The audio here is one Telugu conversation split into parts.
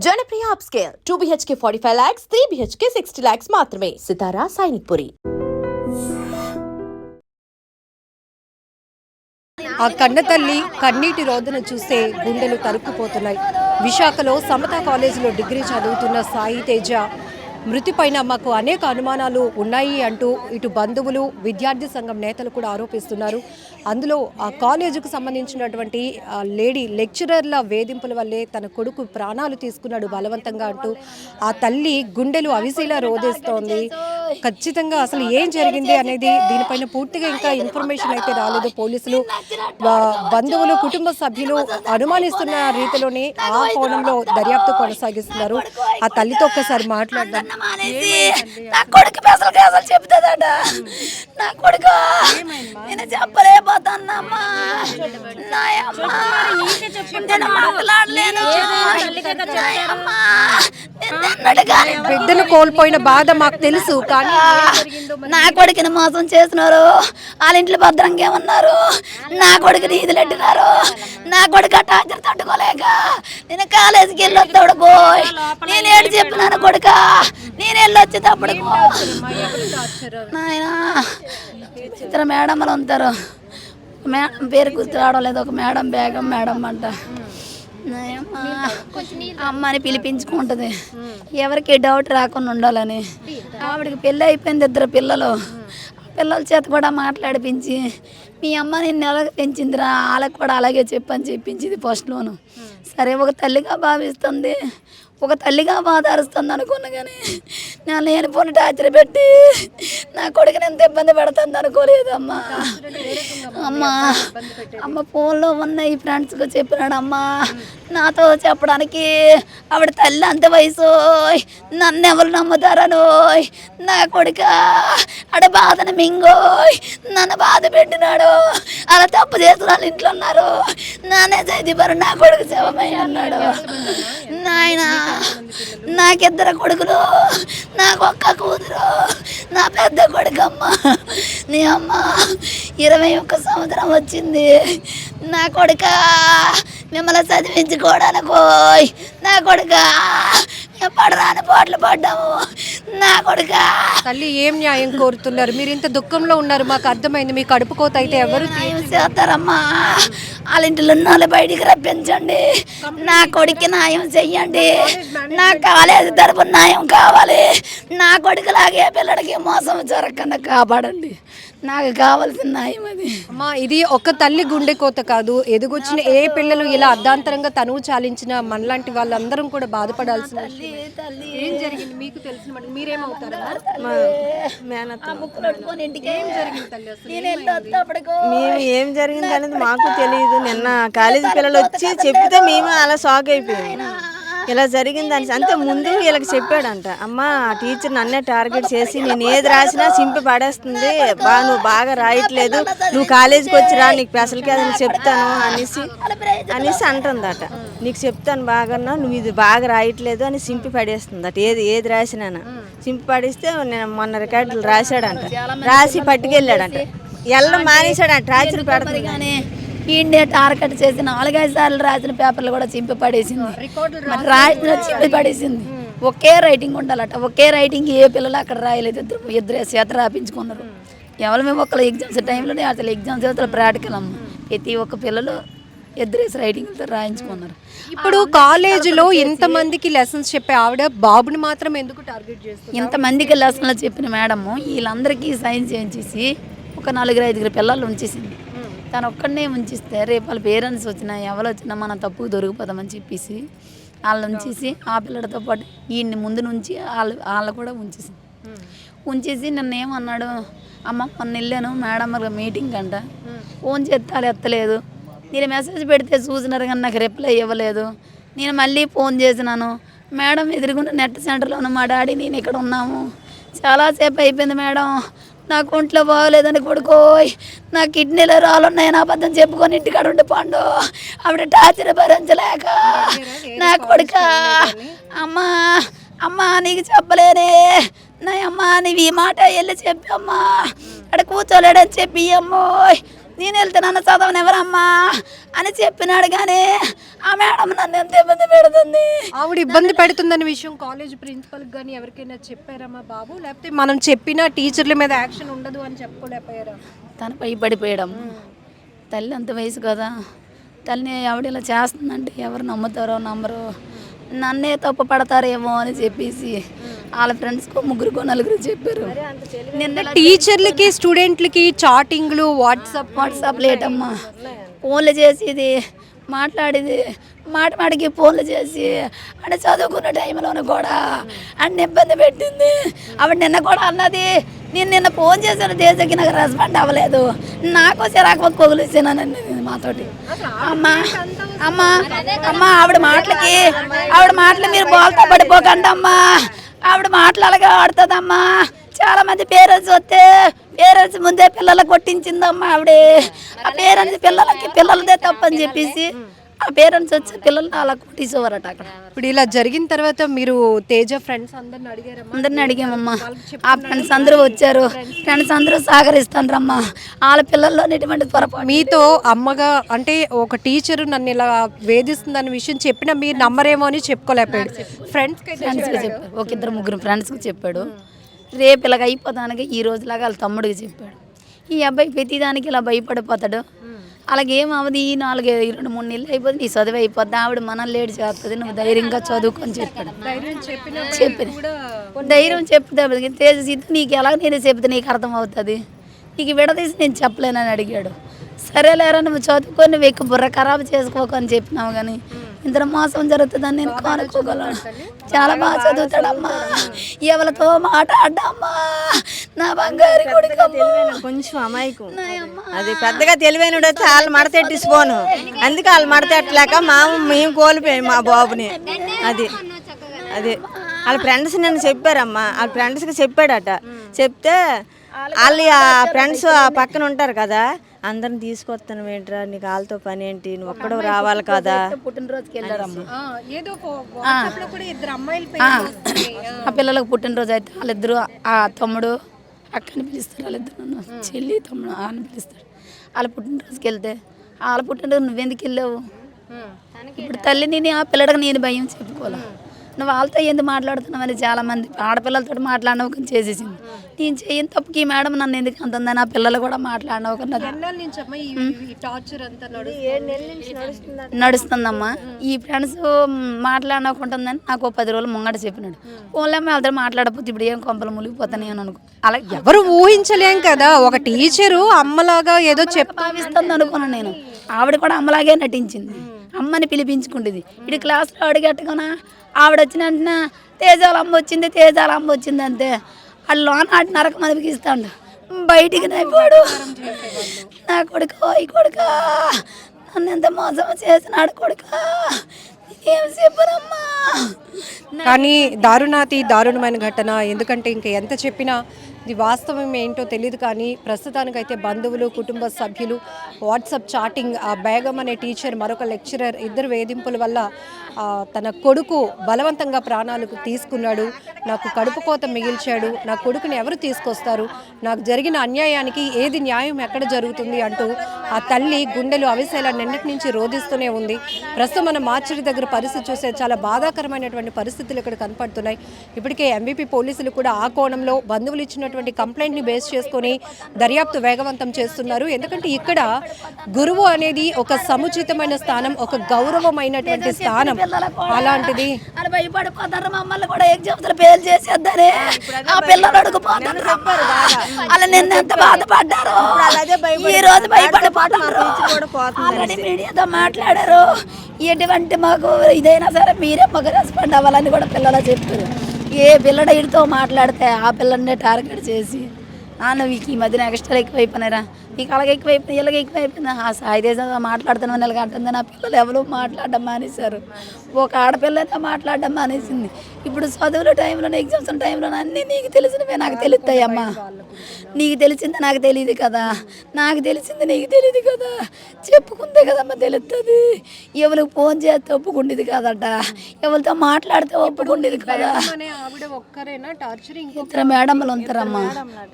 Janapriya upscale 2 BHK 45 lakhs, 3 BHK 60 lakhs మాత్రమే. సితారా సైనిక్పురి. ఆ కన్నతల్లి కన్నీటి రోదన చూస్తే గుండెలు తరుక్కుపోతున్నాయి. విశాఖలో సమతా కాలేజీలో డిగ్రీ చదువుతున్న సాయి తేజ మృతిపైన మాకు అనేక అనుమానాలు ఉన్నాయి అంటూ ఇటు బంధువులు విద్యార్థి సంఘం నేతలు కూడా ఆరోపిస్తున్నారు. అందులో ఆ కాలేజీకి సంబంధించినటువంటి లేడీ లెక్చరర్ల వేధింపుల వల్లే తన కొడుకు ప్రాణాలు తీసుకున్నాడు బలవంతంగా అంటూ ఆ తల్లి గుండెలు అవిసిలా రోధిస్తోంది. ఖచ్చితంగా అసలు ఏం జరిగింది అనేది దీనిపైన పూర్తిగా ఇంకా ఇన్ఫర్మేషన్ అయితే రాలేదు. పోలీసులు బంధువులు కుటుంబ సభ్యులు అనుమానిస్తున్న రీతిలోనే ఆ కోణంలో దర్యాప్తు కొనసాగిస్తున్నారు. ఆ తల్లితో ఒక్కసారి మాట్లాడదాం. నా కొడుకు అసలు చెప్తాదట. నా కొడుకు నేను చెప్పలేకపోతానమ్మా. బిడ్డను కోల్పోయిన బాధ మాకు తెలుసు, కానీ నా కొడుకుని మోసం చేసినారు. వాళ్ళ ఇంట్లో భద్రంగా ఉన్నారు. నా కొడుకుని ఈదులెట్టినారు. నా కొడుకు టార్చర్ తట్టుకోలేక నేను కాలేజీకి వెళ్ళొస్తాడు పోయి నేను ఏడు చెప్పినాను కొడుక. నేను వెళ్ళొచ్చేటప్పుడు నాయన ఇద్దరు మేడమ్మలు ఉంటారు. మేడం పేరు గుర్తు రావడం లేదు. ఒక మేడం బేగం మేడం అంట. అమ్మని పిలిపించుకుంటుంది ఎవరికి డౌట్ రాకుండా ఉండాలని. ఆవిడకి పెళ్ళి అయిపోయింది. ఇద్దరు పిల్లలు. పిల్లల చేత కూడా మాట్లాడిపించి మీ అమ్మ నిన్ను ఎలాగ పెంచిందిరా వాళ్ళకి కూడా అలాగే చెప్పని చెప్పించింది ఫస్ట్లోను. సరే ఒక తల్లిగా భావిస్తుంది, ఒక తల్లిగా బాధారుస్తుంది అనుకున్నా, కానీ నా లేని పోనీ టార్చర్ పెట్టి నా కొడుకుని ఎంత ఇబ్బంది పెడుతుంది అనుకోలేదమ్మా. అమ్మ ఫోన్లో ఉన్న ఈ ఫ్రెండ్స్కి చెప్పినాడు అమ్మా నాతో చెప్పడానికి. ఆవిడ తల్లి అంత వయసు, నన్ను ఎవరు నమ్ముతారను. నా కొడుక ఆడ బాధను మింగోయ్ నన్ను బాధ పెట్టినాడు. అలా తప్పు చేసిన వాళ్ళు ఇంట్లో ఉన్నారు. నానే చదివారు నా కొడుకు శవమై అన్నాడు. నాయన నాకిద్దరు కొడుకులు, నాకు ఒక్క కూతురు. నా పెద్ద కొడుకమ్మ. నీ అమ్మ 21 సంవత్సరం వచ్చింది. నా కొడుక మిమ్మల్ని చదివించుకోవడానికి నా కొడుక పడరాని పాటలు పడ్డాము. నా కొడుక తల్లి ఏం న్యాయం కోరుతున్నారు? మీరు ఇంత దుఃఖంలో ఉన్నారు, మాకు అర్థమైంది. మీ కడుపు కోత అయితే ఎవరు చేస్తారమ్మా? వాళ్ళ ఇంట్లో ఉన్న వాళ్ళు బయటికి రప్పించండి. నా కొడుకు న్యాయం చెయ్యండి. నా కాలేజీ తరపున న్యాయం కావాలి. నా కొడుకులాగే పిల్లడికి మోసం జరగకుండా కాపాడండి. నాకు కావాల్సిన న్యాయం అది. అమ్మా, ఇది ఒక తల్లి గుండె కోత కాదు. ఎదుగొచ్చిన ఏ పిల్లలు ఇలా అర్ధాంతరంగా తనువు చాలించిన మనలాంటి వాళ్ళందరం కూడా బాధపడాల్సిన. ఏం జరిగింది మీకు తెలిసిన మీరేమవుతారా? మేము ఏం జరిగింది అనేది మాకు తెలియదు. నిన్న కాలేజీ పిల్లలు వచ్చి చెప్తే మేము అలా షాక్ అయిపోయాము. ఇలా జరిగిందని అంతే ముందు వీళ్ళకి చెప్పాడంట. అమ్మ టీచర్ నన్నే టార్గెట్ చేసి నేను ఏది రాసినా చింపి పడేస్తుంది. నువ్వు బాగా రాయట్లేదు, నువ్వు కాలేజీకి వచ్చి రా, నీకు స్పెషల్ క్లాస్ చెప్తాను అనేసి అంటుందట. నీకు చెప్తాను బాగా, నువ్వు ఇది బాగా రాయట్లేదు అని చింపి పడేస్తుందట. ఏది రాసినా చింపి పడేస్తే నేను మొన్న రికార్డులు రాశాడంట. రాసి పట్టుకెళ్ళాడంట. ఎల్లం మానేశాడంట. టార్చర్ పెడుతుంది కానీ ఇండియా టార్గెట్ చేసి 4-5 సార్లు రాసిన పేపర్లు కూడా చింపి పడేసింది. రాసిన చింపి పడేసింది. ఒకే రైటింగ్ ఉండాలట. ఒకే రైటింగ్ ఏ పిల్లలు అక్కడ రాయలేదు. ఇద్దరు చేత రాపించుకున్నారు. ఎవరు మేము ఒకళ్ళు ఎగ్జామ్స్ టైంలోనే అసలు ఎగ్జామ్స్ అసలు ప్రాక్టికల్ అమ్మ. ప్రతి ఒక్క పిల్లలు ఇద్దరేసి రైటింగ్తో రాయించుకున్నారు. ఇప్పుడు కాలేజీలో ఎంతమందికి లెసన్స్ చెప్పే ఆవిడ బాబుని మాత్రం ఎందుకు టార్గెట్ చేస్తుంది? ఇంతమందికి లెసన్లు చెప్పిన మేడము వీళ్ళందరికీ సైన్ చేయించేసి ఒక 4-5 పిల్లలు ఉంచేసింది. తను ఒక్కడనే ఉంచిస్తే రేపు వాళ్ళ పేరెంట్స్ వచ్చినా ఎవరు వచ్చినా మనం తప్పు దొరికిపోతామని చెప్పేసి వాళ్ళు ఉంచేసి ఆ పిల్లలతో పాటు వీడిని ముందు నుంచి వాళ్ళు కూడా ఉంచేసింది. ఉంచేసి నన్ను ఏమన్నాడు, అమ్మ మొన్న వెళ్ళాను మేడం మీటింగ్ అంట. ఫోన్ చేస్తే వాళ్ళు ఎత్తలేదు. నేను మెసేజ్ పెడితే చూసినారు కానీ నాకు రిప్లై ఇవ్వలేదు. నేను మళ్ళీ ఫోన్ చేసినాను. మేడం ఎదురుగున్న నెట్ సెంటర్లోనూ మా డాడీ నేను ఇక్కడ ఉన్నాము. చాలాసేపు అయిపోయింది మేడం, నాకు ఒంట్లో బాగోలేదని కొడుకోయ్, నా కిడ్నీలో రాళ్ళున్నాయని అబద్ధం చెప్పుకొని ఇంటికాడ ఉండి పండు. ఆవిడ టార్చర్ భరించలేక నా కొడుక అమ్మా అమ్మా నీకు చెప్పలేనే నా అమ్మ, నీవు ఈ మాట వెళ్ళి చెప్పమ్మా. అక్కడ కూర్చోలేడని చెప్పి అమ్మోయ్ నేను వెళ్తున్నాను చదవను ఎవరమ్మా అని చెప్పినాడు. కానీ ఆ మేడం నన్ను ఎంత ఇబ్బంది పెడుతుంది. ఆవిడ ఇబ్బంది పెడుతుందనే విషయం కాలేజ్ ప్రిన్సిపల్ కానీ ఎవరికైనా చెప్పారమ్మా బాబు? లేకపోతే మనం చెప్పిన టీచర్ల మీద యాక్షన్ ఉండదు అని చెప్పుకోలేకపోయారా? తను భయపడిపోయాడమ్మ. తల్లి అంత వయసు కదా, తల్లిని ఆవిడ ఇలా చేస్తుందంటే ఎవరు నమ్ముతారో నమ్మరో, నన్నే తప్పు పడతారేమో అని చెప్పేసి వాళ్ళ ఫ్రెండ్స్కో ముగ్గురుకో నలుగురు చెప్పారు. నిన్న టీచర్లకి స్టూడెంట్లకి చాటింగ్లు వాట్సాప్ లేటమ్మా, ఫోన్లు చేసేది, మాట్లాడేది, మాటికి ఫోన్లు చేసి అంటే చదువుకున్న టైంలోనూ కూడా అన్ని ఇబ్బంది పెట్టింది. ఆవిడ నిన్న కూడా అన్నది, నేను నిన్న ఫోన్ చేశాను దేశకి, నాకు రెస్పాండ్ అవ్వలేదు, నాకు సిరాకు కొగులిసానని మాతోటి. అమ్మ ఆవిడ మాటలు మీరు బోల్తా పడిపోకండి అమ్మా, ఆవిడ మాటలు అలాగే ఆడుతుందమ్మా. చాలా మంది పేరెంట్స్ వస్తే పేరెంట్స్ ముందే పిల్లలకు కొట్టించిందమ్మా ఆవిడే. ఆ పేరెంట్స్ పిల్లలదే తప్పని చెప్పేసి ఆ పేరెంట్స్ వచ్చి పిల్లల్ని అలా కొట్టేసేవారట అక్కడ. ఇప్పుడు ఇలా జరిగిన తర్వాత మీరు తేజ ఫ్రెండ్స్ అందరిని అడిగారమ్మా? అందరిని అడిగామమ్మా. ఆ ఫ్రెండ్స్ అందరూ వచ్చారు, ఫ్రెండ్స్ అందరూ సహకరిస్తారమ్మా. వాళ్ళ పిల్లల్లో ఎటువంటి పొరపాటు. మీతో అమ్మగా అంటే ఒక టీచరు నన్ను ఇలా వేధిస్తుందన్న విషయం చెప్పినా మీరు నమ్మరేమో అని చెప్పుకోలేకపోయాడు. ఫ్రెండ్స్కి చెప్పాడు, ఒక ఇద్దరు ముగ్గురు ఫ్రెండ్స్కి చెప్పాడు. రేపు ఇలాగ అయిపోతానికి ఈ రోజులాగా వాళ్ళ తమ్ముడికి చెప్పాడు. ఈ అబ్బాయి ప్రతిదానికి ఇలా భయపడిపోతాడు, అలాగేం అవ్వదు, ఈ 2-3 నెలలు అయిపోతుంది, నీ చదువు అయిపోద్ది, ఆవిడ మనల్ని లేట్ చేస్తుంది, నువ్వు ధైర్యంగా చదువుకొని చెప్పాడు. ధైర్యం చెప్తే తేజ నీకు ఎలా నేను చెప్తే నీకు అర్థం అవుతుంది, నీకు విడదీసి నేను చెప్పలేనని అడిగాడు. సరేలేరా నువ్వు చదువుకొని నువ్వు ఎక్కువ బుర్ర ఖరాబు చేసుకోకు అని చెప్పినావు, కానీ ఇంత మోసం జరుగుతుందని నేను కానుకోగలను. చాలా బాగా చదువుతాడమ్మా, ఎవరితో మాట్లాడమ్మా, నా బంగారు కొంచెం అమాయకు, అది పెద్దగా తెలివైన వాళ్ళు మడతెట్టిసిపోను, అందుకే వాళ్ళు మడతెట్టలేక మేము కోల్పోయాం మా బాబుని. అది వాళ్ళ ఫ్రెండ్స్ నన్ను చెప్పారమ్మా, వాళ్ళ ఫ్రెండ్స్కి చెప్పాడట. చెప్తే వాళ్ళు ఆ ఫ్రెండ్స్ ఆ పక్కన ఉంటారు కదా, అందరిని తీసుకొస్తాను ఏంట్రా, నీకు వాళ్ళతో పని ఏంటి, నువ్వు ఒక్కడో రావాలి కదా. పుట్టినరోజుకి వెళ్ళారమ్మా. ఆ పిల్లలకు పుట్టినరోజు అయితే వాళ్ళిద్దరు, ఆ తమ్ముడు అక్కని పిలుస్తారు, వాళ్ళిద్దరు నన్ను చెల్లి తమ్ముడు అని పిలుస్తాడు. వాళ్ళ పుట్టినరోజుకి వెళ్తే వాళ్ళ పుట్టినరోజు నువ్వెందుకు వెళ్ళావు, ఇప్పుడు తల్లిని ఆ పిల్లడికి నేను భయం చెప్పుకోలే, నువ్వు వాళ్ళతో ఎందుకు మాట్లాడుతున్నావని చాలామంది ఆడపిల్లలతో మాట్లాడినవకని చేసేసింది. నేను చేయని తప్పుకి ఈ మేడం నన్ను ఎందుకు అంటుందని ఆ పిల్లలు కూడా మాట్లాడినవకన్నది నడుస్తుందమ్మా. ఈ ఫ్రెండ్స్ మాట్లాడకుంటుందని నాకు 10 రోజులు ముంగట చెప్పినాడు. ఓన్లమ్మ వాళ్ళతో మాట్లాడకపోతే ఇప్పుడు ఏం కొంపలు మునిగిపోతాను అని అనుకో. అలా ఎవరు ఊహించలేం కదా, ఒక టీచరు అమ్మలాగా ఏదో భావిస్తుంది అనుకున్నాను నేను. ఆవిడ కూడా అమ్మలాగే నటించింది, అమ్మని పిలిపించుకుంటుంది. ఇటు క్లాస్లో అడిగట్టుకున్నా ఆవిడ వచ్చిన వెంటనే తేజాల అమ్మ వచ్చింది అంతే. వాళ్ళు లోన ఆటి నరకం అనిపిస్తాడు, బయటికి నైపోడు. నా కొడుకు ఈ కొడుక నన్ను ఎంత మోసం చేసినాడు కొడుక, ఏం చెప్పనమ్మా. కానీ దారుణమైన ఘటన. ఎందుకంటే ఇంకా ఎంత చెప్పినా ఇది వాస్తవం ఏంటో తెలియదు. కానీ ప్రస్తుతానికైతే బంధువులు, కుటుంబ సభ్యులు, వాట్సాప్ చాటింగ్, ఆ బేగం అనే టీచర్, మరొక లెక్చరర్, ఇద్దరు వేధింపుల వల్ల తన కొడుకు బలవంతంగా ప్రాణాలకు తీసుకున్నాడు. నాకు కడుపు కోత మిగిల్చాడు, నా కొడుకుని ఎవరు తీసుకొస్తారు, నాకు జరిగిన అన్యాయానికి ఏది న్యాయం ఎక్కడ జరుగుతుంది అంటూ ఆ తల్లి గుండెలు అవిసేలా నిన్నటి నుంచి రోధిస్తూనే ఉంది. ప్రస్తుతం మన మార్చరి దగ్గర పరిస్థితి చూస్తే చాలా బాధాకరమైనటువంటి పరిస్థితులు ఇక్కడ కనపడుతున్నాయి. ఇప్పటికే ఎంబీపీ పోలీసులు కూడా ఆ కోణంలో బంధువులు ఇచ్చినటువంటి కంప్లైంట్ని బేస్ చేసుకొని దర్యాప్తు వేగవంతం చేస్తున్నారు. ఎందుకంటే ఇక్కడ గురువు అనేది ఒక సముచితమైన స్థానం, ఒక గౌరవమైనటువంటి స్థానం. అలాంటిది భయపడిపోతారు, మమ్మల్ని కూడా ఎగ్జామ్స్ ఫెయిల్ చేసేద్దారే ఆ పిల్లలు అడుగుపోతారు. అలా నిన్న ఎంత బాధపడ్డారు, ఈ రోజు భయపడిపోతారు. ఆల్రెడీ మీడియాతో మాట్లాడారు, ఎటువంటి మాకు ఇదైనా సరే మీరే మాకు రెస్పాండ్ అవ్వాలని కూడా పిల్లలు చెప్పారు. ఏ పిల్లడ వీడితో మాట్లాడితే ఆ పిల్లల్నే టార్గెట్ చేసి నువ్వు ఈ మధ్యన ఎక్స్ట్రా ఎక్కువైపోయినారా, నీకు అలాగే ఎక్కువైపోయింది, ఇలాగ ఎక్కువైపోయింది, ఆ సాయిదేశంగా మాట్లాడుతున్నాను ఇలాగ అంటుంది. నా పిల్లలు ఎవరు మాట్లాడడం మానేశారు, ఒక ఆడపిల్లనే మాట్లాడడం మానేసింది. ఇప్పుడు చదువుల టైంలో, ఎగ్జామ్స్ టైంలో అన్నీ నీకు తెలిసినవే నాకు తెలుస్తాయమ్మా. నీకు తెలిసింది నాకు తెలియదు కదా, నాకు తెలిసింది నీకు తెలియదు కదా, చెప్పుకుందే కదమ్మా తెలుస్తుంది. ఎవరికి ఫోన్ చేస్తే ఒప్పుకుండేది కదట, ఎవరితో మాట్లాడితే ఒప్పుకుండేది కదా. ఇద్దరు మేడమ్మలు ఉంటారమ్మా,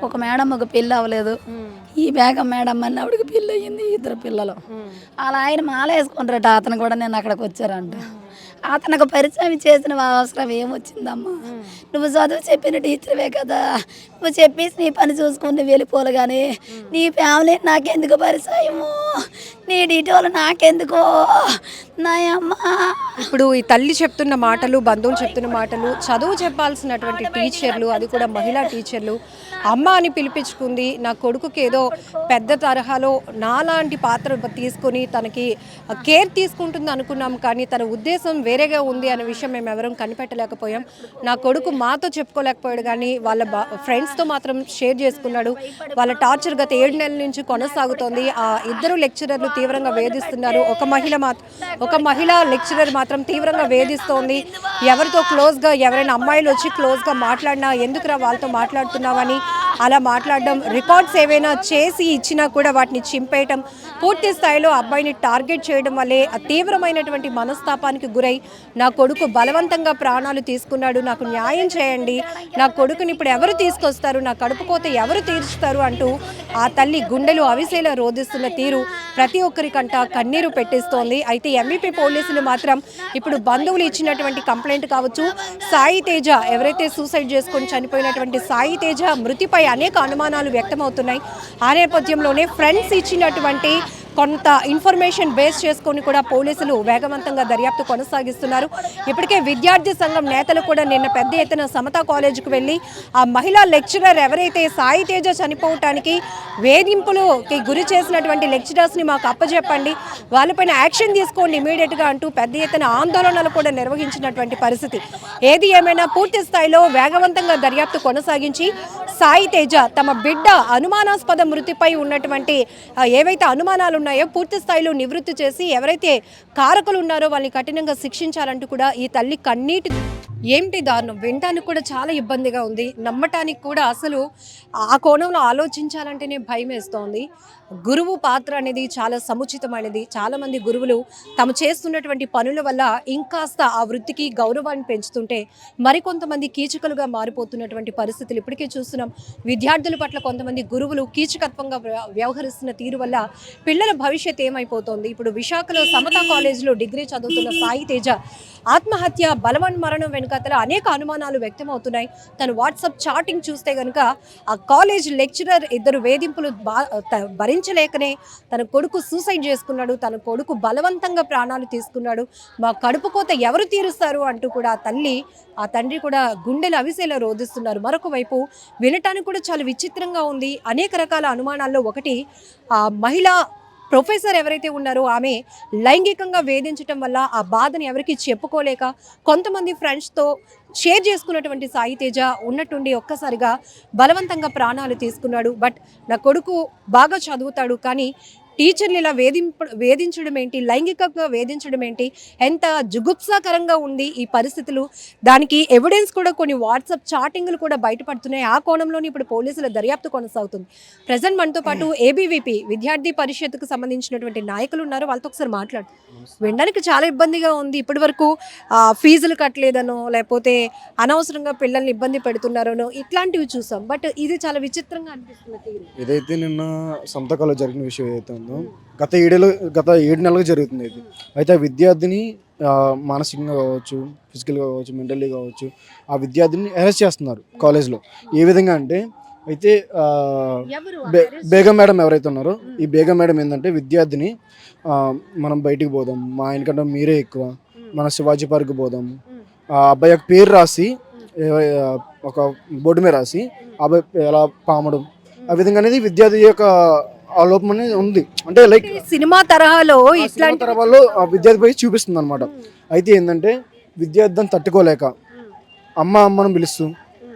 ఒక మేడం ఒక పెళ్ళి అవ్వలేదు, ఈ బేగం మేడం అని ఆవిడకి పెళ్ళి అయ్యింది, 2 పిల్లలు. అలా ఆయన మాల వేసుకుంటారట, అతను కూడా నేను అక్కడికి వచ్చారంట. అతనికి పరిచయం చేసిన అవసరం ఏమొచ్చిందమ్మా? నువ్వు చదువు చెప్పిన టీచర్వే కదా, నువ్వు చెప్పేసి నీ పని చూసుకుని వెళ్ళిపోలు, కానీ నీ ఫ్యామిలీ నాకెందుకు పరిచయము, నీ డీటెయిల్ నాకెందుకో నాయమ్మ. ఇప్పుడు ఈ తల్లి చెప్తున్న మాటలు, బంధువులు చెప్తున్న మాటలు, చదువు చెప్పాల్సినటువంటి టీచర్లు, అది కూడా మహిళా టీచర్లు అమ్మ అని పిలిపించుకుంది. నా కొడుకుకి ఏదో పెద్ద తరహాలో నాలాంటి పాత్ర తీసుకొని తనకి కేర్ తీసుకుంటుంది అనుకున్నాం, కానీ తన ఉద్దేశం వేరేగా ఉంది అనే విషయం మేము ఎవరం కనిపెట్టలేకపోయాం. నా కొడుకు మాతో చెప్పుకోలేకపోయాడు, కానీ వాళ్ళ ఫ్రెండ్స్తో మాత్రం షేర్ చేసుకున్నాడు. వాళ్ళ టార్చర్ గత 7 నెలల నుంచి కొనసాగుతోంది. ఆ 2 లెక్చరర్లు తీవ్రంగా వేధిస్తున్నారు. ఒక మహిళ లెక్చరర్ మాత్రం తీవ్రంగా వేధిస్తోంది. ఎవరితో క్లోజ్గా, ఎవరైనా అమ్మాయిలు వచ్చి క్లోజ్గా మాట్లాడినా ఎందుకురా వాళ్ళతో మాట్లాడుతున్నావని అలా మాట్లాడడం, రికార్డ్స్ ఏవైనా చేసి ఇచ్చినా కూడా వాటిని చింపేయటం, పూర్తి స్థాయిలో అబ్బాయిని టార్గెట్ చేయడం వల్లే ఆ తీవ్రమైనటువంటి మనస్తాపానికి గురై నా కొడుకు బలవంతంగా ప్రాణాలు తీసుకున్నాడు, నాకు న్యాయం చేయండి, నా కొడుకుని ఇప్పుడు ఎవరు తీసుకొస్తారు, నా కడుపు కోత ఎవరు తీర్చుతారు అంటూ ఆ తల్లి గుండెలు అవిసేలా రోధిస్తున్న తీరు ప్రతి ఒక్కరికంట కన్నీరు పెట్టిస్తోంది. అయితే ఎంవీపీ పోలీసులు మాత్రం ఇప్పుడు బంధువులు ఇచ్చినటువంటి కంప్లైంట్ కావచ్చు, సాయి తేజ ఎవరైతే సూసైడ్ చేసుకొని చనిపోయినటువంటి సాయి తేజ మృతిపై అనేక అనుమానాలు వ్యక్తమవుతున్నాయి. ఆ నేపథ్యంలోనే ఫ్రెండ్స్ ఇచ్చినటువంటి కొంత ఇన్ఫర్మేషన్ బేస్ చేసుకొని కూడా పోలీసులు వేగవంతంగా దర్యాప్తు కొనసాగిస్తున్నారు. ఇప్పటికే విద్యార్థి సంఘం నేతలు కూడా నిన్న పెద్ద ఎత్తున సమతా కాలేజీకి వెళ్ళి ఆ మహిళా లెక్చరర్ ఎవరైతే సాయి తేజ చనిపోవటానికి వేధింపులకి గురి చేసినటువంటి లెక్చరర్స్ని మాకు అప్పచెప్పండి, వాళ్ళపైన యాక్షన్ తీసుకోండి ఇమీడియట్గా అంటూ పెద్ద ఎత్తున ఆందోళనలు కూడా నిర్వహించినటువంటి పరిస్థితి. ఏది ఏమైనా పూర్తి స్థాయిలో వేగవంతంగా దర్యాప్తు కొనసాగించి సాయి తేజ తమ బిడ్డ అనుమానాస్పద మృతిపై ఉన్నటువంటి ఏవైతే అనుమానాలు ఉన్నాయో పూర్తి స్థాయిలో నివృత్తి చేసి ఎవరైతే కారకులు ఉన్నారో వాళ్ళని కఠినంగా శిక్షించాలంటూ కూడా ఈ తల్లి కన్నీటి. ఏమిటి దారుణం, వినటానికి కూడా చాలా ఇబ్బందిగా ఉంది, నమ్మటానికి కూడా అసలు ఆ కోణంలో ఆలోచించాలంటేనే భయం వేస్తోంది. గురువు పాత్ర అనేది చాలా సముచితమైనది. చాలామంది గురువులు తాము చేస్తున్నటువంటి పనుల వల్ల ఇంకాస్త ఆ వృత్తికి గౌరవాన్ని పెంచుతుంటే మరికొంతమంది కీచకులుగా మారిపోతున్నటువంటి పరిస్థితులు ఇప్పటికే చూస్తున్నాం. విద్యార్థుల పట్ల కొంతమంది గురువులు కీచకత్వంగా వ్యవహరిస్తున్న తీరు వల్ల పిల్లల భవిష్యత్ ఏమైపోతోంది. ఇప్పుడు విశాఖలో సమతా కాలేజీలో డిగ్రీ చదువుతున్న సాయి తేజ ఆత్మహత్య, బలవన్మరణం వెనుకతల అనేక అనుమానాలు వ్యక్తమవుతున్నాయి. తను వాట్సాప్ చాటింగ్ చూస్తే కనుక ఆ కాలేజ్ లెక్చరర్ 2 వేధింపులు భరించలేకనే తన కొడుకు సూసైడ్ చేసుకున్నాడు, తన కొడుకు బలవంతంగా ప్రాణాలు తీసుకున్నాడు, మా కడుపు కోత ఎవరు తీరుస్తారు అంటూ కూడా ఆ తండ్రి కూడా గుండెలు అవిసేలా రోధిస్తున్నారు. మరొక వైపు వినటానికి కూడా చాలా విచిత్రంగా ఉంది. అనేక రకాల అనుమానాల్లో ఒకటి, ఆ మహిళా ప్రొఫెసర్ ఎవరైతే ఉన్నారో ఆమె లైంగికంగా వేధించడం వల్ల ఆ బాధని ఎవరికి చెప్పుకోలేక కొంతమంది ఫ్రెండ్స్తో షేర్ చేసుకున్నటువంటి సాయి తేజ ఉన్నట్టుండి ఒక్కసారిగా బలవంతంగా ప్రాణాలు తీసుకున్నాడు. బట్ నా కొడుకు బాగా చదువుతాడు, కానీ టీచర్లు ఇలా వేధించడం ఏంటి, లైంగికంగా వేధించడం ఏంటి, ఎంత జుగుప్సాకరంగా ఉంది ఈ పరిస్థితులు. దానికి ఎవిడెన్స్ కూడా కొన్ని వాట్సాప్ చాటింగ్లు కూడా బయటపడుతున్నాయి. ఆ కోణంలోని ఇప్పుడు పోలీసుల దర్యాప్తు కొనసాగుతుంది. ప్రజెంట్ మనతో పాటు ఏబీవీపీ విద్యార్థి పరిషత్తుకు సంబంధించినటువంటి నాయకులు ఉన్నారు, వాళ్ళతో ఒకసారి మాట్లాడు. వినడానికి చాలా ఇబ్బందిగా ఉంది. ఇప్పటి వరకు ఫీజులు కట్టలేదనో లేకపోతే అనవసరంగా పిల్లల్ని ఇబ్బంది పెడుతున్నారనో ఇట్లాంటివి చూసాం. బట్ ఇది చాలా విచిత్రంగా అనిపిస్తుంది. ఏదైతే నిన్న సంతకాలు జరిగిన విషయం ఏదైతే ఉందో గత 7 నెలలుగా జరుగుతుంది ఇది. అయితే ఆ విద్యార్థిని మానసికంగా కావచ్చు, ఫిజికల్గా కావచ్చు, మెంటల్లీ కావచ్చు, ఆ విద్యార్థిని అరెస్ట్ చేస్తున్నారు కాలేజ్లో. ఏ విధంగా అంటే అయితే బేగం మేడం ఎవరైతే ఉన్నారో ఈ బేగం మేడం ఏంటంటే విద్యార్థిని మనం బయటికి పోదాం, మా ఆయనకంటే మీరే ఎక్కువ, మన శివాజీ పార్క్ పోదాం, ఆ అబ్బాయి యొక్క పేరు రాసి ఒక బోర్డు మీద రాసి అబ్బాయి ఎలా పామడం, ఆ విధంగా అనేది విద్యార్థి యొక్క ఆలోపం అనేది ఉంది. అంటే లైక్ సినిమా తరహాలో ఆ విద్యార్థిపై చూపిస్తుంది అనమాట. అయితే ఏంటంటే విద్యార్థిని తట్టుకోలేక అమ్మను పిలుస్తూ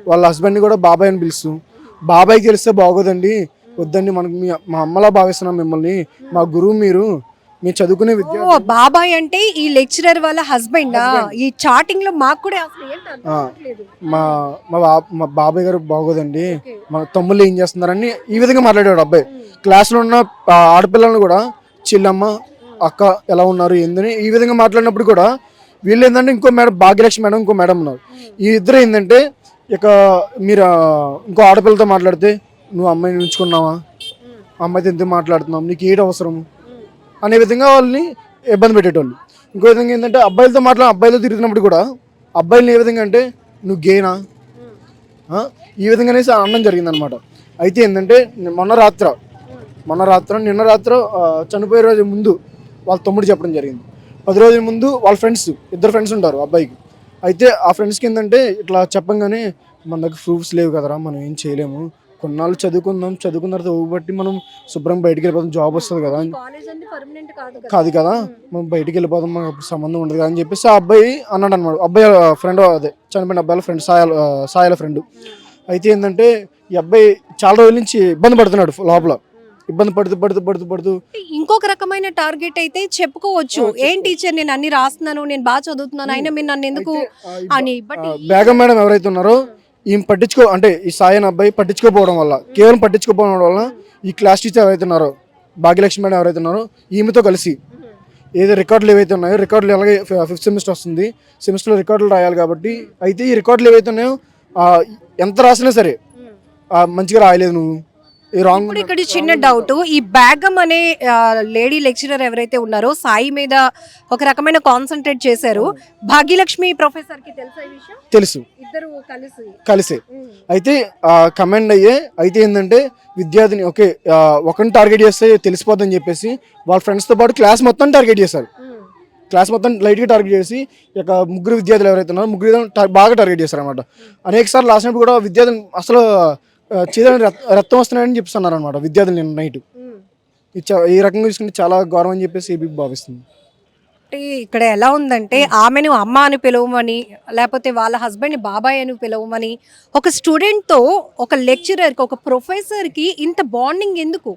వాళ్ళ హస్బెండ్ని కూడా బాబాయ్ అని పిలుస్తూ, బాబాయ్కి తెలిస్తే బాగోదండి, వద్దండి, మనకు మా అమ్మలా భావిస్తున్నాం మిమ్మల్ని, మా గురువు మీరు చదువుకునే విద్య. బాబాయ్ అంటే ఈ లెక్చరర్ వాళ్ళ హస్బెండ్. ఈ చాటింగ్ లో మాకు కూడా మా బాబాయ్ గారు బాగోదండి, మా తమ్ముళ్ళు ఏం చేస్తున్నారని ఈ విధంగా మాట్లాడాడు అబ్బాయి. క్లాస్లో ఉన్న ఆడపిల్లలను కూడా చిల్లమ్మ అక్క ఎలా ఉన్నారు ఏందని ఈ విధంగా మాట్లాడినప్పుడు కూడా వీళ్ళు ఏంటంటే ఇంకో మేడం భాగ్యలక్ష్మి మేడం ఇంకో మేడం ఉన్నారు. ఈ ఇద్దరు ఏంటంటే ఇక మీరు ఇంకో ఆడపిల్లతో మాట్లాడితే నువ్వు అమ్మాయిని ఉంచుకున్నావా, అమ్మాయితో ఎందుకు మాట్లాడుతున్నాం, నీకు ఏంటి అవసరం అనే విధంగా వాళ్ళని ఇబ్బంది పెట్టేటోళ్ళు. ఇంకో విధంగా ఏంటంటే అబ్బాయిలతో తిరుగుతున్నప్పుడు కూడా అబ్బాయిని ఏ విధంగా అంటే నువ్వు గేనా ఈ విధంగానే అనడం జరిగిందనమాట. అయితే ఏంటంటే నిన్న రాత్రి చనిపోయే రోజు ముందు వాళ్ళ తమ్ముడు చెప్పడం జరిగింది. 10 రోజుల ముందు వాళ్ళ ఇద్దరు ఫ్రెండ్స్ ఉంటారు అబ్బాయికి. అయితే ఆ ఫ్రెండ్స్కి ఏంటంటే ఇట్లా చెప్పంగానే మన దగ్గర ప్రూఫ్స్ లేవు కదరా, మనం ఏం చేయలేము, కొన్నాళ్ళు చదువుకున్న తర్వాత బట్టి మనం శుభ్రం బయటికి వెళ్ళిపోతాం, జాబ్ వస్తుంది కదా, కాదు కదా మనం బయటికి వెళ్ళిపోతాం, మనకు అప్పుడు సంబంధం ఉండదు కదా అని చెప్పేసి ఆ అబ్బాయి అన్నాడు అనమాట. అబ్బాయి ఫ్రెండ్, అదే చనిపోయిన అబ్బాయిల ఫ్రెండ్, సాయాల ఫ్రెండ్. అయితే ఏంటంటే ఈ అబ్బాయి చాలా రోజుల నుంచి ఇబ్బంది పడుతున్నాడు, లోపల ఇబ్బంది పడుతూ ఇంకొక రకమైన టార్గెట్ అయితే చెప్పుకోవచ్చు, ఏం టీచర్ నేను అన్ని రాస్తున్నాను, నేను బాగా చదువుతున్నాను, అయినా మీరు నన్ను ఎందుకు అని. బట్ బేగం మేడం ఎవరైతే ఉన్నారో ఈమె అంటే ఈ సాయన్ అబ్బాయి పట్టించుకోకపోవడం వల్ల, కేవలం పట్టించుకోకపోవడం వల్ల ఈ క్లాస్ టీచర్ ఎవరైతే ఉన్నారో, భాగ్యలక్ష్మి మేడం ఎవరైతే ఉన్నారో, ఈమెతో కలిసి ఏదో రికార్డులు ఏవైతే ఉన్నాయో, రికార్డులు అలాగే 5th సెమిస్టర్ వస్తుంది, సెమిస్టర్లో రికార్డులు రాయాలి కాబట్టి, అయితే ఈ రికార్డులు ఏవైతే ఉన్నాయో ఎంత రాసినా సరే మంచిగా రాయలేదు నువ్వు, ఇప్పుడు ఇక్కడ చిన్న డౌట్, ఈ బేగం అనే లేడీ లెక్చరర్ ఎవరైతే ఉన్నారో సాయి మీద ఒక రకమైన కాన్సన్ట్రేట్ చేశారు. భాగ్యలక్ష్మి ప్రొఫెసర్ కి తెలుసు, ఇద్దరు కలిసి అయితే కమెండ్ అయ్యే. అయితే ఏంటంటే విద్యార్థిని ఒకరిని టార్గెట్ చేస్తే తెలిసిపోద్దని చెప్పేసి వాళ్ళ ఫ్రెండ్స్తో పాటు క్లాస్ మొత్తం టార్గెట్ చేశారు. క్లాస్ మొత్తం లైట్గా టార్గెట్ చేసి ఇక ముగ్గురు విద్యార్థులు ఎవరైతే ఉన్నారో ముగ్గురు బాగా టార్గెట్ చేశారు అనమాట. అనేక సార్లు రాసినప్పుడు కూడా విద్యార్థిని అసలు చేదని రక్తం వస్తున్నాయని చెప్తున్నారు అనమాట విద్యార్థులు నిన్న నైట్. ఈ రకంగా చూసుకుంటే చాలా గౌరవం అని చెప్పేసి ఏబీ భావిస్తుంది. ఇక్కడ ఎలా ఉందంటే ఆమెను అమ్మ అని పిలవమని, లేకపోతే వాళ్ళ హస్బెండ్ని బాబాయ్ అని పిలవమని, ఒక స్టూడెంట్తో ఒక లెక్చరర్కి, ఒక ప్రొఫెసర్కి ఇంత బాండింగ్ ఎందుకు?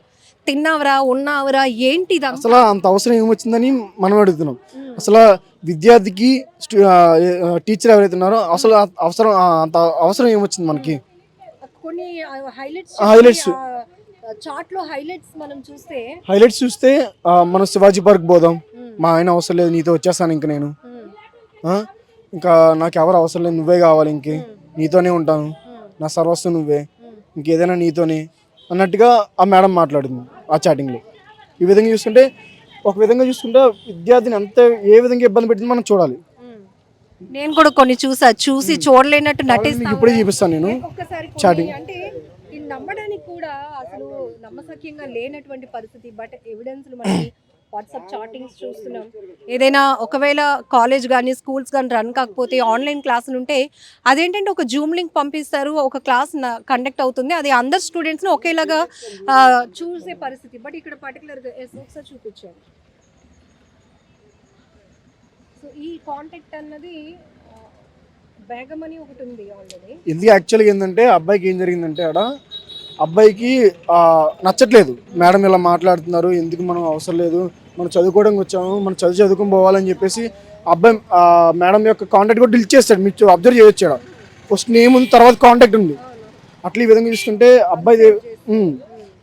తిన్నావరా, ఉన్నావరా, ఏంటి అసలు అంత అవసరం ఏమొచ్చిందని మనం అడుగుతున్నాం. అసలు విద్యార్థికి టీచర్ ఎవరైతే ఉన్నారో అసలు అంత అవసరం ఏమొచ్చింది మనకి? కొన్ని హైలైట్స్ చార్ట్లో హైలైట్స్ చూస్తే మనం శివాజీ పార్క్ పోదాం, మా ఆయన అవసరం లేదు, నీతో వచ్చేస్తాను ఇంక నేను, ఇంకా నాకు ఎవరు అవసరం లేదు, నువ్వే కావాలి, నీతోనే ఉంటాను, నా సర్వస్వం నువ్వే, ఇంకేదైనా నీతోనే అన్నట్టుగా ఆ మేడం మాట్లాడింది ఆ చాటింగ్లో. ఈ విధంగా చూస్తుంటే విద్యార్థిని అంత ఏ విధంగా ఇబ్బంది పెట్టింది మనం చూడాలి. నేను కూడా కొన్ని చూసి చూడలేనట్టు నటిస్తాను. ఇప్పుడే చూపిస్తాను నేను చాటింగ్. అంటే నమ్మడానికి కూడా అసలు నమ్మసక్యంగా లేనటువంటి పరిస్థితి. బట్ ఎవిడెన్స్ మనకి వాట్సాప్ చాటింగ్స్ చూస్తున్నాం. ఏదైనా ఒకవేళ కాలేజ్ కానీ స్కూల్స్ కానీ రన్ కాకపోతే ఆన్లైన్ క్లాసులు ఉంటే అదేంటంటే ఒక జూమ్ లింక్ పంపిస్తారు, ఒక క్లాస్ కండక్ట్ అవుతుంది, అది అందరు స్టూడెంట్స్ని ఒకేలాగా చూసే పరిస్థితి. బట్ ఇక్కడ పర్టికులర్గా ఒకసారి చూపించాను. సో ఈ కాంటాక్ట్ అన్నది బేగం అని ఒకటి ఉంది ఆల్రెడీ. ఇది యాక్చువల్గా ఏంటంటే అబ్బాయికి ఏం జరిగిందంటే అబ్బాయికి నచ్చట్లేదు, మేడం ఇలా మాట్లాడుతున్నారు, ఎందుకు మనం అవసరం లేదు, మనం చదువుకోవడానికి వచ్చాము, మనం చదువుకొని పోవాలని చెప్పేసి అబ్బాయి మేడం యొక్క కాంటాక్ట్ కూడా డిలీట్ చేస్తాడు. మీరు అబ్జర్వ్ చేయొచ్చాడు, ఫస్ట్ నేమ్ ఉంది, తర్వాత కాంటాక్ట్ ఉంది. అట్లా ఈ విధంగా చూసుకుంటే అబ్బాయి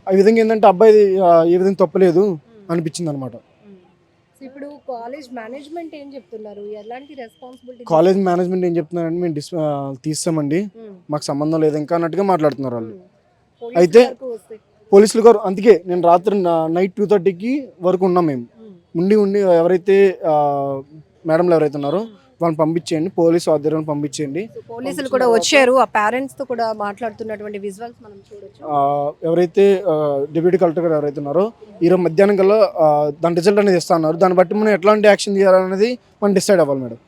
ఆ విధంగా ఏంటంటే అబ్బాయి ఏ విధంగా తప్పలేదు అనిపించింది అనమాట. ఇప్పుడు కాలేజ్ మేనేజ్మెంట్ ఏం చెప్తున్నారు, ఎలాంటి రెస్పాన్సిబిలిటీ? కాలేజ్ మేనేజ్మెంట్ ఏం చెప్తున్నారంటే మేము తీస్తామండి, మాకు సంబంధం లేదు ఇంకా అన్నట్టుగా మాట్లాడుతున్నారు వాళ్ళు. అయితే పోలీసులు గారు, అందుకే నేను రాత్రి నైట్ 2:30కి వరకు ఉన్నాం మేము. ఉండి ఎవరైతే మేడంలు ఎవరైతే ఉన్నారో వాళ్ళని పంపించేయండి, పోలీసు ఆధ్వర్యాన్ని పంపించేయండి. పోలీసులు కూడా వచ్చారు, ఆ పేరెంట్స్ తో కూడా మాట్లాడుతున్నటువంటి విజువల్స్ మనం చూడొచ్చు. ఎవరైతే డిప్యూటీ కలెక్టర్ గారు ఎవరైతే ఉన్నారో ఈరోజు మధ్యాహ్నం కల్లా దాని రిజల్ట్ అనేది ఇస్తా అన్నారు. దాన్ని బట్టి మనం ఎట్లాంటి యాక్షన్ చేయాలనేది మనం డిసైడ్ అవ్వాలి మేడం.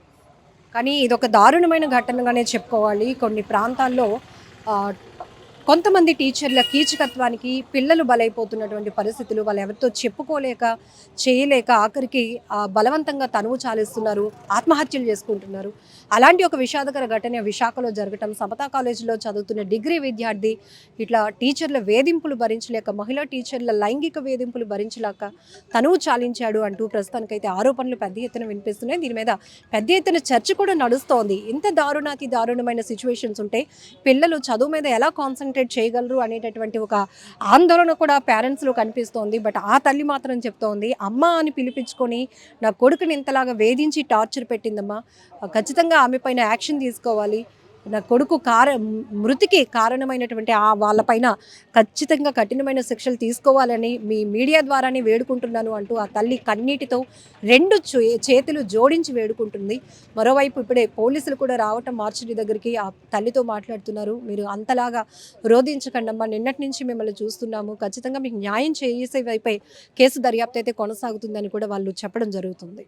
కానీ ఇది ఒక దారుణమైన ఘటనగానే చెప్పుకోవాలి. కొన్ని ప్రాంతాల్లో కొంతమంది టీచర్ల కీచకత్వానికి పిల్లలు బలైపోతున్నటువంటి పరిస్థితులు, వాళ్ళు ఎవరితో చెప్పుకోలేక చేయలేక ఆఖరికి బలవంతంగా తనువు చాలిస్తున్నారు, ఆత్మహత్యలు చేసుకుంటున్నారు. అలాంటి ఒక విషాదకర ఘటన విశాఖలో జరగటం, సమతా కాలేజీలో చదువుతున్న డిగ్రీ విద్యార్థి ఇట్లా టీచర్ల వేధింపులు భరించలేక, మహిళా టీచర్ల లైంగిక వేధింపులు భరించలేక తనువు చాలించాడు అంటూ ప్రస్తుతానికైతే ఆరోపణలు పెద్ద ఎత్తున వినిపిస్తున్నాయి. దీని మీద పెద్ద ఎత్తున చర్చ కూడా నడుస్తోంది. ఇంత దారుణమైన సిచ్యువేషన్స్ ఉంటే పిల్లలు చదువు మీద ఎలా కాన్సన్ట్రేట్ చేయగలరు అనేటటువంటి ఒక ఆందోళన కూడా పేరెంట్స్లో కనిపిస్తోంది. బట్ ఆ తల్లి మాత్రం చెప్తోంది, అమ్మ అని పిలిపించుకొని నా కొడుకుని ఇంతలాగా వేధించి టార్చర్ పెట్టిందమ్మా, ఖచ్చితంగా ఆమె పైన యాక్షన్ తీసుకోవాలి, నా కొడుకు మృతికి కారణమైనటువంటి వాళ్ళపైన ఖచ్చితంగా కఠినమైన శిక్షలు తీసుకోవాలని మీ మీడియా ద్వారానే వేడుకుంటున్నాను అంటూ ఆ తల్లి కన్నీటితో 2 చేతులు జోడించి వేడుకుంటుంది. మరోవైపు ఇప్పుడే పోలీసులు కూడా రావటం మార్చిడి దగ్గరికి ఆ తల్లితో మాట్లాడుతున్నారు. మీరు అంతలాగా రోధించకండి అమ్మా, నిన్నటి నుంచి మిమ్మల్ని చూస్తున్నాము, ఖచ్చితంగా మీకు న్యాయం చేసే వైపే కేసు దర్యాప్తు అయితే కొనసాగుతుందని కూడా వాళ్ళు చెప్పడం జరుగుతుంది.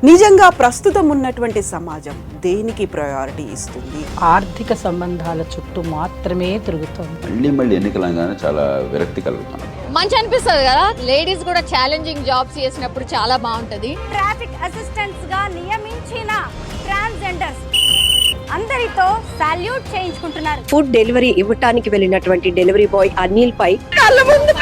నిజంగా ప్రస్తుతం ఉన్నటువంటి సమాజం దేనికి ప్రయారిటీ ఇస్తుంది? ఆర్థిక సంబంధాల చుట్టూ మాత్రమే తిరుగుతోంది. మళ్ళీ ఎన్నికలంగానే చాలా విరక్తి కలుగుతున్నాం. మంచి అనిపిస్తుంది కదా, లేడీస్ కూడా ఛాలెంజింగ్ జాబ్స్ చేసినప్పుడు చాలా బాగుంటది. ట్రాఫిక్ అసిస్టెంట్స్ గా నియమించిన ట్రాన్స్జెండర్స్ అందరితో సాల్యూట్ చేయించుకుంటున్నారు. ఫుడ్ డెలివరీ ఇవ్వటానికి వెళ్ళినటువంటి డెలివరీ బాయ్ అనిల్ పై కళ్ళ ముందు